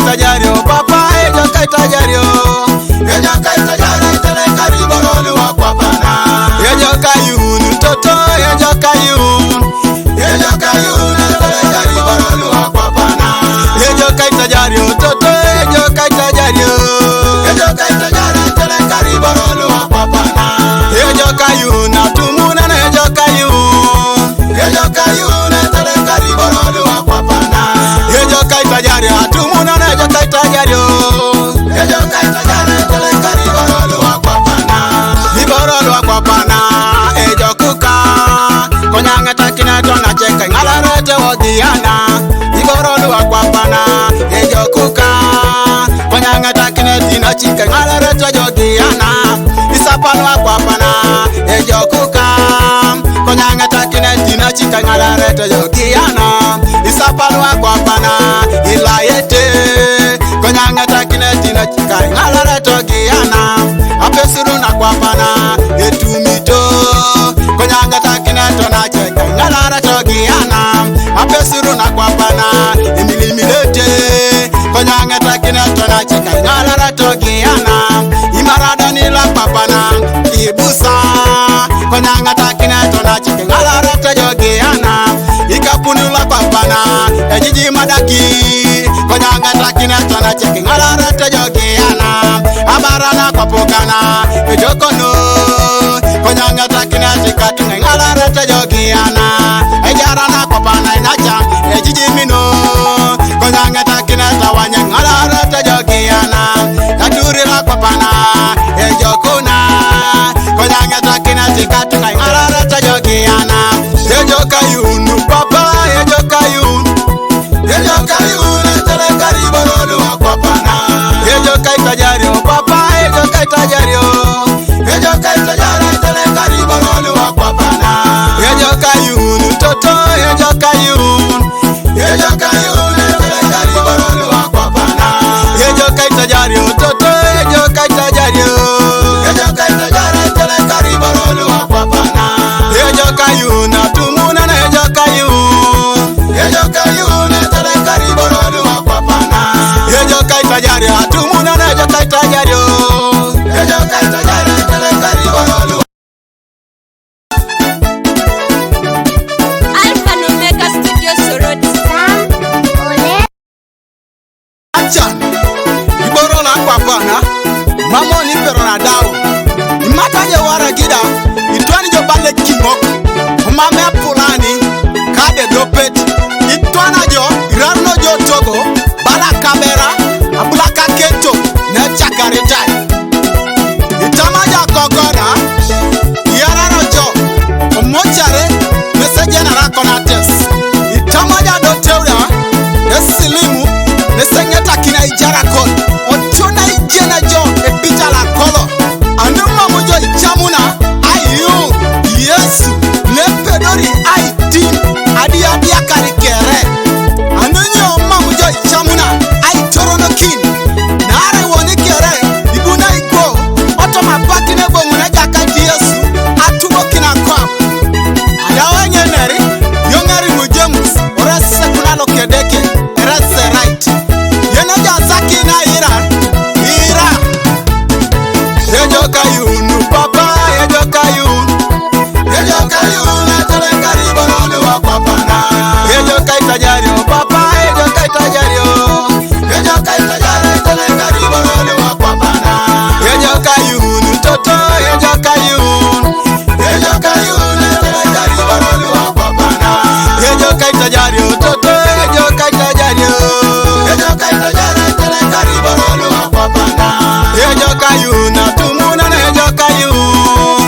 kaitajario papa ejo kaitajario tele kariboro wa papana ejo kayun toto ejo kayun tele kariboro wa papana ejo kaitajario toto ejo kaitajario tele kariboro wa papana ejo kayun atumuna ejo kayun tele kariboro wa papana ejo kaitajario atumuna ejo kaitajario tele kariboro wa papana liboro wa papana ejo kuka konyanga takina tona cheka ngalarete wodiana liboro wa papana ejo kuka konyanga takina tina chika ngalarete jodiana isapalo wa papana ejo kuka konyanga takina tina chika ngalarete jodiana isapalo wa papana ilayete konyanga takina tina chika ngalarete jodiana apesuru na papana etumito konyanga takina tona cheka ngalarete jodiana apesuru na papana emilimilete konyanga takina tona cheka ngalarete jodiana imarada nila papana ibusa konyanga takina tona cheka ngalarete jodiana ikapunula papana ejiji madaki konyanga takina tona cheka ngalarete jodiana abarana papokana ejokono konyanga takina cheka ngalarete jodiana ejarana papana inacha ejiji mino konyanga takina tawanya ngalarete jodiana naturila papana ejokona konyanga takina cheka ngalarete jodiana ejokayun papa ejokayun tele kariboro wa papana ejo kaitajario papa ejo kaitajario tele kariboro wa papana ejo kayun toto ejo kayun tele kariboro wa papana ejo kaitajario toto ejo kaitajario tele kariboro wa papana ejo kayun atumuna ejo kayun tele kariboro wa papana ejo kaitajario atumuna ejo kaitajario tele kariboro Alpha and Omega Studio Soroti. Achan iboro na papana mamo ni pero na dawo imata je wara gida itwani jo bale kimok mame pulani kade dopet itwana jo irano jo togo bala kamera abulaka kento na chakarita itamaja kokona yarano jo omochare meseje na rakonates itamaja do teura esilimu nesengeta kina ijara kon otona ijena jo ebita la kolo anuma mojo ichamuna ayu yesu lepedori aitin adi akarikere anunyo mamujo ichamuna ai torono kin nare woni kere ibuna igbo otoma patine bonguna jakati yesu atubo kina kwa adawenye neri yongari mujemus orese kunalo kedeke erese right yena jazaki na ira ejo kayun papa ejo kayun tele kariboro wa papana ejo kaitajario papa ejo kaitajario tele kariboro wa papana ejo kayun toto ejo kayun tele kariboro wa papana ejo kaitajario toto ejo kaitajario tele kariboro wa papana ejo kayun atumuna ejo kayun